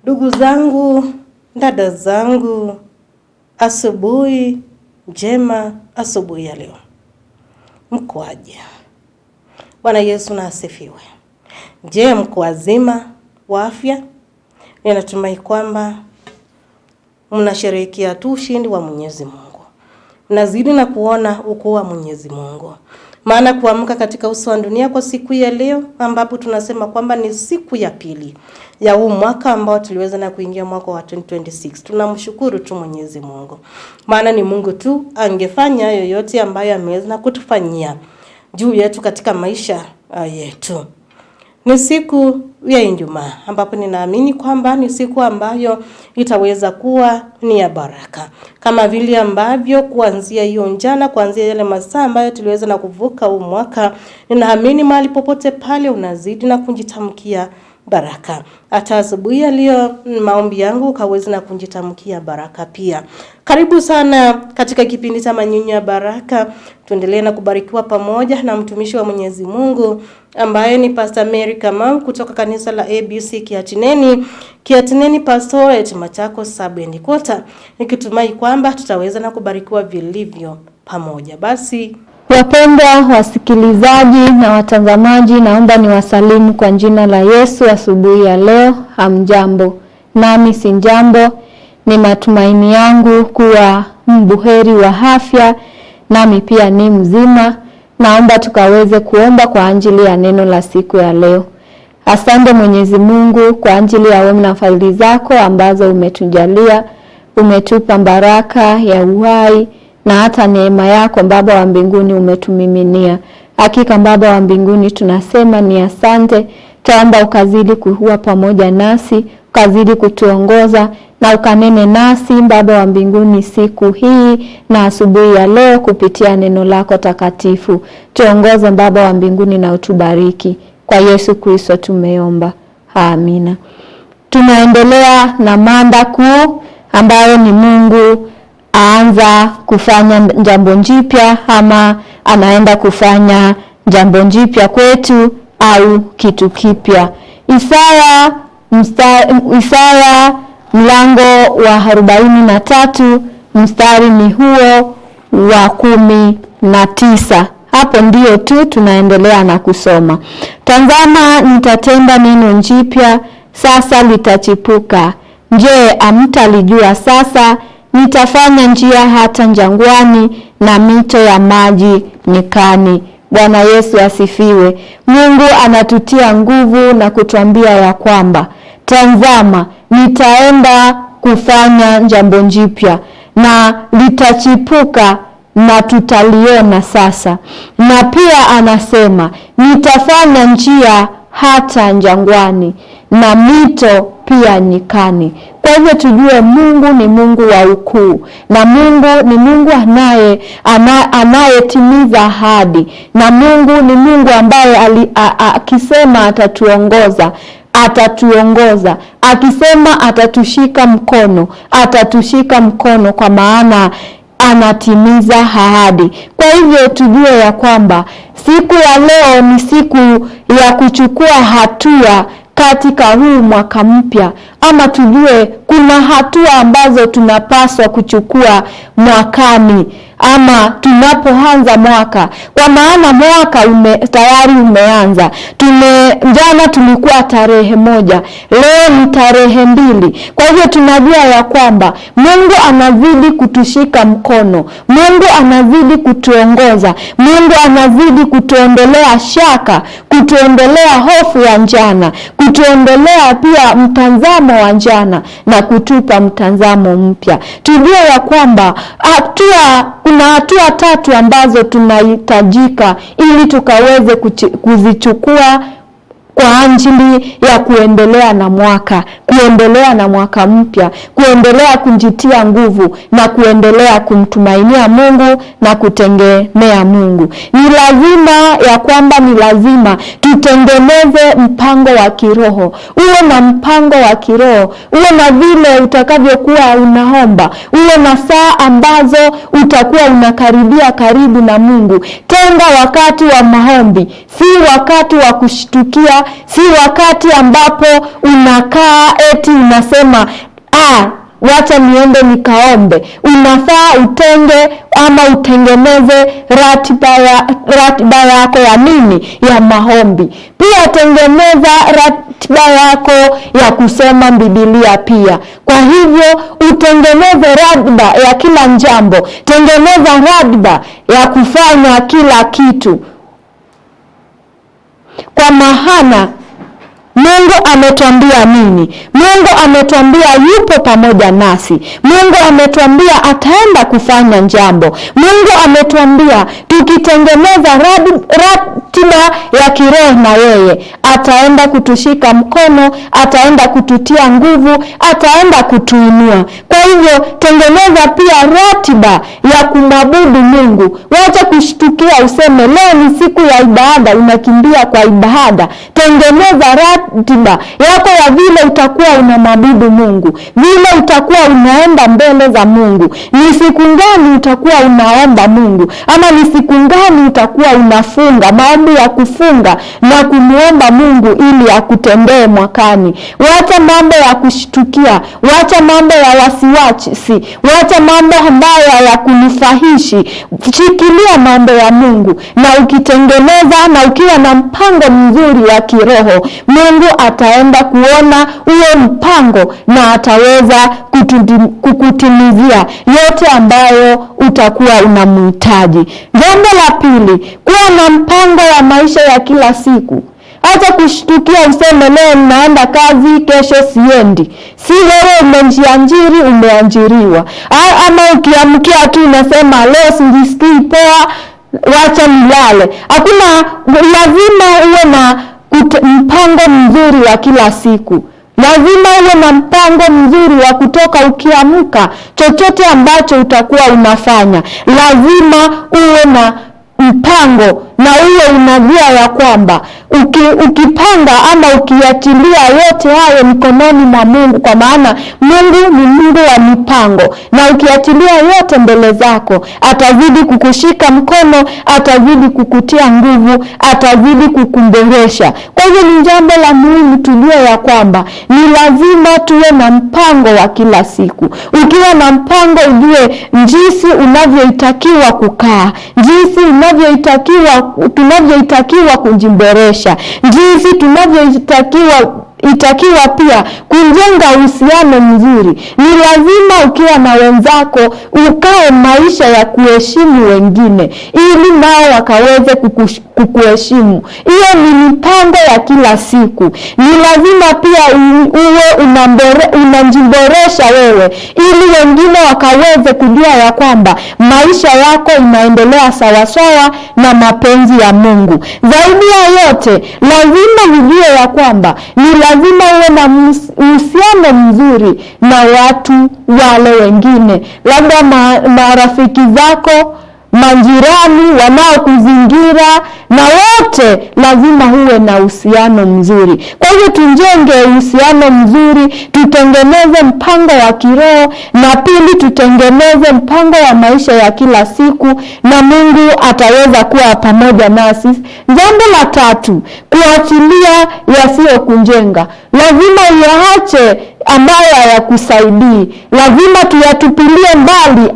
Ndugu zangu, dada zangu, asubuhi njema, asubuhi ya leo. Mko aje? Bwana Yesu na asifiwe. Je, mko wazima wa afya? Ninatumai kwamba mnasherehekea tu ushindi wa Mwenyezi Mungu. Mnazidi na kuona ukuu wa Mwenyezi Mungu. Maana kuamka katika uso wa dunia kwa siku ya leo, ambapo tunasema kwamba ni siku ya pili ya huu mwaka ambao tuliweza na kuingia mwaka wa 2026. Tunamshukuru tu Mwenyezi Mungu. Maana ni Mungu tu angefanya yoyote ambayo ameweza na kutufanyia juu yetu katika maisha yetu. Ni siku ya Ijumaa ambapo ninaamini kwamba ni siku ambayo itaweza kuwa ni ya baraka. Kama vile ambavyo kuanzia hiyo jana, kuanzia yale masaa ambayo tuliweza na kuvuka huu mwaka, ninaamini mahali popote pale unazidi na kujitamkia baraka. Hata asubuhi ya leo maombi yangu kaweza na kujitamkia baraka pia. Karibu sana katika kipindi cha Manyunyu ya Baraka. Tuendelee na kubarikiwa pamoja na mtumishi wa Mwenyezi Mungu ambaye ni Pastor Mary Kamau kutoka kanisa la ABC Kiatineni Pastorate Machakos Sub-Headquarters. Nikitumai kwamba tutaweza na kubarikiwa vilivyo pamoja. Basi wapendwa wasikilizaji na watazamaji, naomba niwasalimu kwa jina la Yesu asubuhi ya leo. Hamjambo? Nami si jambo. Ni matumaini yangu kuwa mbuheri wa afya, nami pia ni mzima. Naomba tukaweze kuomba kwa ajili ya neno la siku ya leo. Asante Mwenyezi Mungu kwa ajili ya wema na fadhili zako ambazo umetujalia. Umetupa baraka ya uhai na hata neema yako Baba wa mbinguni umetumiminia. Hakika Baba wa mbinguni tunasema ni asante. Taomba ukazidi kuwa pamoja nasi, ukazidi kutuongoza na ukanene nasi Baba wa mbinguni siku hii na asubuhi ya leo kupitia neno lako takatifu. Tuongoze Baba wa mbinguni na utubariki. Kwa Yesu Kristo tumeomba. Amina. Tunaendelea na mada kuu ambayo ni Mungu aanza kufanya jambo jipya, ama anaenda kufanya jambo jipya kwetu au kitu kipya. Isaya mlango wa 43 mstari ni huo wa 19. Hapo ndio tu tunaendelea na kusoma. Tazama, nitatenda neno jipya, sasa litachipuka. Je, hamtalijua sasa? Nitafanya njia hata jangwani na mito ya maji nyikani. Bwana Yesu asifiwe. Mungu anatutia nguvu na kutuambia ya kwamba tazama, nitaenda kufanya jambo jipya na litachipuka na tutaliona sasa. Na pia anasema nitafanya njia hata jangwani na mito pia nyikani. Kwa hivyo tujue Mungu ni Mungu wa ukuu, na Mungu ni Mungu anayetimiza ahadi, na Mungu ni Mungu ambaye akisema atatuongoza, atatuongoza. Akisema atatushika mkono, kwa maana anatimiza ahadi. Kwa hivyo tujue ya kwamba siku ya leo ni siku ya kuchukua hatua katika huu mwaka mpya, ama tujue kuna hatua ambazo tunapaswa kuchukua mwakani ama tunapoanza mwaka, kwa maana mwaka tayari umeanza. Jana tulikuwa tarehe 1, leo ni tarehe 2. Kwa hivyo tunajua ya kwamba Mungu anazidi kutushika mkono, Mungu anazidi kutuongoza, Mungu anazidi kutuondolea shaka, kutuondolea hofu ya jana, kutuondolea pia mtazamo wa jana na kutupa mtazamo mpya. Tujue ya kwamba kuna hatua 3 ambazo tunahitajika ili tukaweze kuzichukua kwa ajili ya kuendelea na mwaka mpya, kuendelea kujitia nguvu na kuendelea kumtumainia Mungu na kutegemea Mungu. Ni lazima tutengeneze mpango wa kiroho. Uwe na mpango wa kiroho, uwe na vile utakavyokuwa unaomba, uwe na saa ambazo utakuwa unakaribia karibu na Mungu. Tenga wakati wa maombi, si wakati wa kushtukia, si wakati ambapo unakaa eti unasema wacha niende nikaombe. Unafaa utenge ama utengeneze ratiba yako ya nini? Ya maombi. Pia tengeneza ratiba yako ya kusoma Biblia pia. Kwa hivyo utengeneze ratiba ya kila jambo. Tengeneza ratiba ya kufanya kila kitu. Kwa maana Mungu ametuambia nini? Mungu ametuambia yupo pamoja nasi. Mungu ametuambia ataenda kufanya jambo. Mungu ametuambia tukitengeneza ratiba ya kiroho na yeye, ataenda kutushika mkono, ataenda kututia nguvu, ataenda kutuinua. Kwa hivyo tengeneza pia ratiba ya kumwabudu Mungu. Wacha kushtukia useme leo ni siku ya ibada unakimbia kwa ibada. Tengeneza ratiba yako ya vile utakuwa unamwabudu Mungu, vile utakuwa unaenda mbele za Mungu. Ni siku gani utakuwa unaomba Mungu, ama ni siku gani utakuwa unafunga maombi ya kufunga na kumuomba Mungu ili akutendee mwakani. Wacha mambo ya kushtukia, wacha mambo ya wasiwasi, wacha mambo ambayo ya kunifahishi. Shikilia mambo ya Mungu, na ukitengeneza na ukiwa na mpango mzuri wa kiroho, Mungu ataenda kuona huo mpango na ataweza kukutimizia yote ambayo utakuwa unamhitaji. Jambo la pili, kuwa na mpango wa maisha ya kila siku. Acha kushtukia useme leo ninaenda kazi, kesho siendi. Si wewe umejiajiri, umeajiriwa. Ama ukiamkia tu unasema leo sijisikii poa, wacha nilale. Hakuna, lazima uwe na mpango mzuri wa kila siku. Lazima uwe na mpango mzuri wa kutoka ukiamka, chochote ambacho utakuwa unafanya. Lazima uwe na mpango na uwe unajua ya kwamba ukipanga ama ukiachilia yote hayo mikononi mwa Mungu, kwa maana Mungu ni Mungu wa mipango, na ukiachilia yote mbele zako, atazidi kukushika mkono, atazidi kukutia nguvu, atazidi kukumboresha. Kwa hivyo ni jambo la muhimu tujue ya kwamba ni lazima tuwe na mpango wa kila siku. Ukiwa na mpango, ujue jinsi unavyoitakiwa kukaa, jinsi tunavyoitakiwa kujiboresha, jinsi tunavyoitakiwa pia kujenga uhusiano mzuri. Ni lazima ukiwa na wenzako ukae maisha ya kuheshimu wengine, ili nao wakaweze kukuheshimu. Hiyo ni mipango ya kila siku. Ni lazima pia uwe unajiboresha wewe, ili wengine wakaweze kujua ya kwamba maisha yako inaendelea sawasawa na mapenzi ya Mungu. Zaidi ya yote, lazima ujue ya kwamba ni lazima uwe na uhusiano mzuri na watu wale wengine, labda marafiki zako, majirani wanaokuzingira, na wote lazima uwe na uhusiano mzuri. Kwa hivyo tujenge uhusiano mzuri, tutengeneze mpango wa kiroho, na pili tutengeneze mpango wa maisha ya kila siku, na Mungu ataweza kuwa pamoja nasi. Jambo la tatu, kuachilia yasiyokujenga. Lazima uyaache ambayo hayakusaidii. Lazima tuyatupilie mbali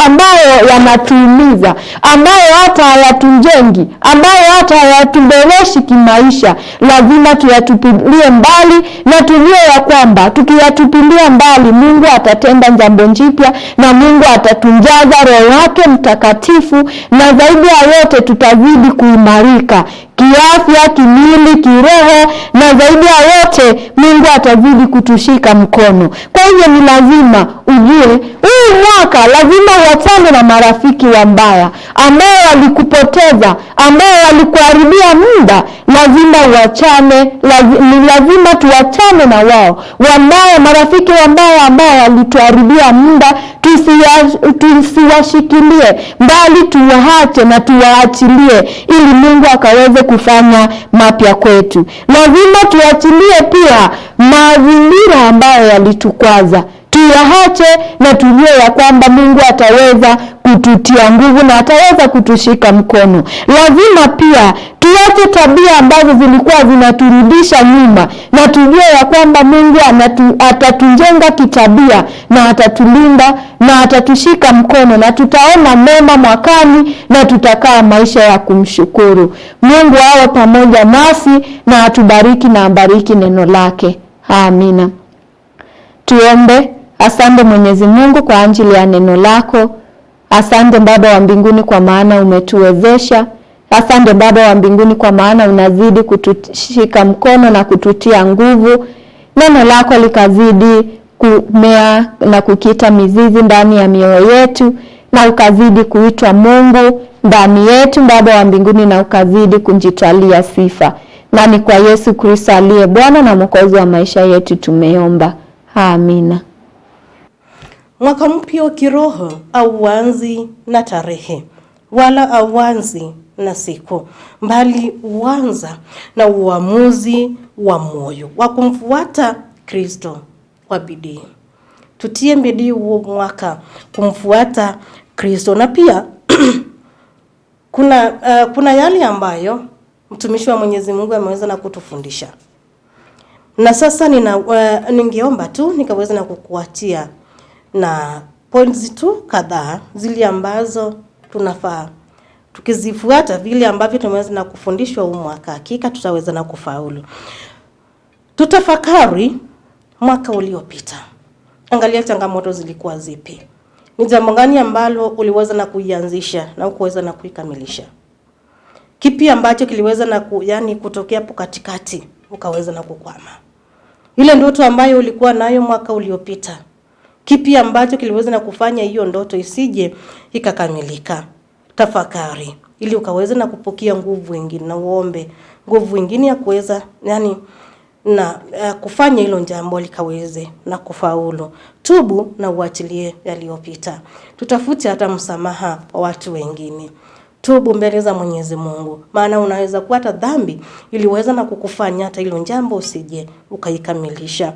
ambayo yanatuumiza, ambayo hata hayatujengi, ambayo hata hayatuboreshi kimaisha. Lazima tuyatupilie mbali, na tujue ya kwamba tukiyatupilia mbali, Mungu atatenda jambo jipya, na Mungu atatujaza Roho wake Mtakatifu, na zaidi ya yote tutazidi kuimarika kiafya, kimwili, kiroho, na zaidi ya yote Mungu atazidi kutushika mkono. Kwa hivyo ni lazima ujue huu mwaka lazima uachane na marafiki wabaya ambao walikupoteza, ambao walikuharibia muda. Lazima uachane, ni lazima tuachane na wao. Marafiki wabaya ambao walituharibia muda, tusiwashikilie, bali tuwaache na tuwaachilie, ili Mungu akaweze kufanya mapya kwetu. Lazima tuachilie pia mazingira ambayo yalitukwaza. tuyaache na tujue ya kwamba Mungu ataweza kututia nguvu na ataweza kutushika mkono. Lazima pia tuache tabia ambazo zilikuwa zinaturudisha nyuma na tujue ya kwamba Mungu atatujenga kitabia na atatulinda na atatushika mkono na tutaona mema mwakani na tutakaa maisha ya kumshukuru. Mungu awe pamoja nasi na atubariki na abariki neno lake. Amina. Tuombe. Asante Mwenyezi Mungu kwa ajili ya neno lako. Asante Baba wa mbinguni kwa maana umetuwezesha. Asante Baba wa mbinguni kwa maana unazidi kutushika mkono na kututia nguvu. Neno lako likazidi kumea na kukita mizizi ndani ya mioyo yetu na ukazidi kuitwa Mungu ndani yetu Baba wa mbinguni na ukazidi kujitwalia sifa. Na ni kwa Yesu Kristo aliye Bwana na Mwokozi wa maisha yetu tumeomba. Amina. Mwaka mpya kiroho hauanzi na tarehe wala hauanzi na siku, bali huanza na uamuzi wa moyo wa kumfuata Kristo kwa bidii. Tutie bidii huo mwaka kumfuata Kristo. Na pia kuna yale ambayo mtumishi wa Mwenyezi Mungu ameweza na kutufundisha. Na sasa ningeomba tu nikaweza na kukuatia na points tu kadhaa zile ambazo tunafaa tukizifuata vile ambavyo tumeweza na kufundishwa huu mwaka, hakika tutaweza na kufaulu. Tutafakari mwaka uliopita. Angalia changamoto zilikuwa zipi. Ni jambo gani ambalo uliweza na kuianzisha na ukuweza na kuikamilisha? Kipi ambacho kiliweza na kutokea hapo katikati ukaweza na kukwama? Ile ndoto ambayo ulikuwa nayo mwaka uliopita, kipi ambacho kiliweza na kufanya hiyo ndoto isije ikakamilika? Tafakari ili ukaweza na kupokea nguvu nyingine na uombe nguvu nyingine ya kuweza na kufanya hilo jambo likaweze na kufaulu. Tubu na uachilie yaliyopita. Tutafute hata msamaha wa watu wengine. Tubu mbele za Mwenyezi Mungu, maana unaweza kuwa hata dhambi iliweza na kukufanya hata hilo jambo usije ukaikamilisha.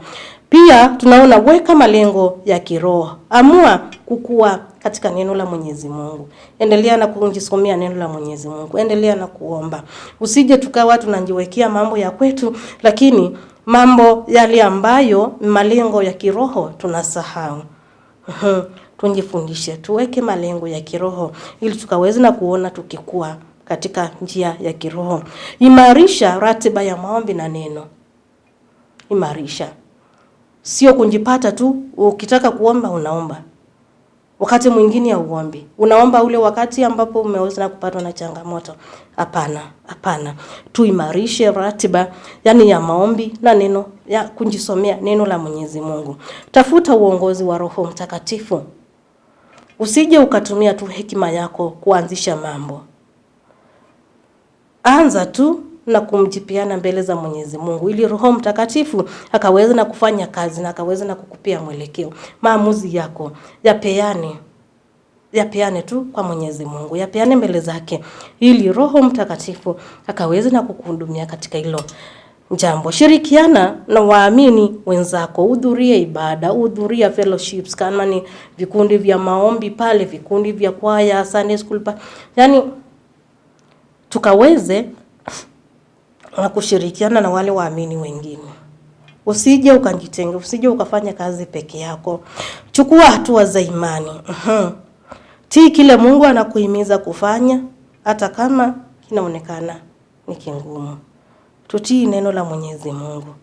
Pia tunaona weka malengo ya kiroho. Amua kukua katika neno la Mwenyezi Mungu. Endelea na kujisomea neno la Mwenyezi Mungu. Endelea na kuomba. Usije tukawa tunajiwekea mambo ya kwetu, lakini mambo yale ambayo malengo ya kiroho tunasahau. Tunjifundishe, tuweke malengo ya kiroho ili tukaweze na kuona tukikua katika njia ya kiroho. Imarisha ratiba ya maombi na neno. Imarisha. Sio kunjipata tu ukitaka kuomba unaomba. Wakati mwingine ya uombi. Unaomba ule wakati ambapo umeweza na kupatwa na changamoto. Hapana. Tuimarishe ratiba ya maombi na neno ya kujisomea neno la Mwenyezi Mungu. Tafuta uongozi wa Roho Mtakatifu. Usije ukatumia tu hekima yako kuanzisha mambo. Anza tu na kumjipiana mbele za Mwenyezi Mungu ili Roho Mtakatifu akaweza na kufanya kazi na akaweza na kukupea mwelekeo. Maamuzi yako yapeane tu kwa Mwenyezi Mungu, yapeane mbele zake ili Roho Mtakatifu akaweza na kukuhudumia katika hilo jambo. Shirikiana na waamini wenzako, hudhuria ibada, hudhuria fellowships, kama ni vikundi vya maombi pale, vikundi vya kwaya, Sunday school tukaweze na kushirikiana na wale waamini wengine. Usije ukajitenga, usije ukafanya kazi peke yako. Chukua hatua za imani. Tii kile Mungu anakuhimiza kufanya hata kama kinaonekana ni kingumu. Tutii neno la Mwenyezi Mungu.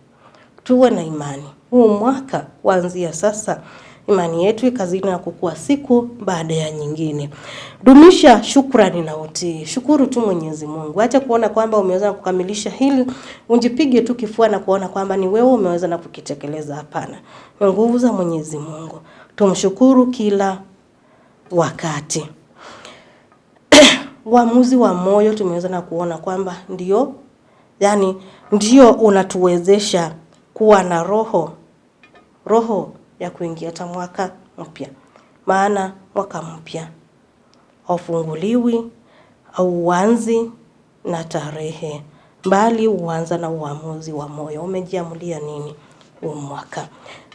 Tuwe na imani. Huu mwaka kuanzia sasa imani yetu ikazidi na kukua siku baada ya nyingine. Dumisha shukrani na utii. Shukuru tu Mwenyezi Mungu. Acha kuona kwamba umeweza kukamilisha hili, unjipige tu kifua na kuona kwamba ni wewe umeweza na kukitekeleza. Hapana. Nguvu za Mwenyezi Mungu. Tumshukuru kila wakati. Uamuzi wa moyo tumeweza na kuona kwamba ndio unatuwezesha kuwa na roho ya kuingia hata mwaka mpya. Maana mwaka mpya haufunguliwi au uanzi na tarehe, bali uanza na uamuzi wa moyo. Umejiamulia nini huu mwaka?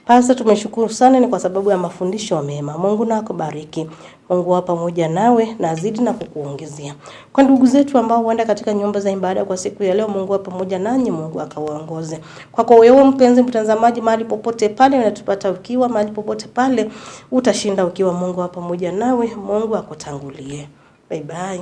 Pastor, tumeshukuru sana, ni kwa sababu ya mafundisho mema. Mungu na akubariki. Mungu wa pamoja nawe na azidi na kukuongezea. Kwa ndugu zetu ambao huenda katika nyumba za ibada kwa siku ya leo, Mungu wa pamoja nanyi, Mungu akawaongoze. Kwa wewe mpenzi mtazamaji, mahali popote pale unatupata ukiwa, mahali popote pale utashinda ukiwa, Mungu wa pamoja nawe, Mungu akutangulie. Bye bye.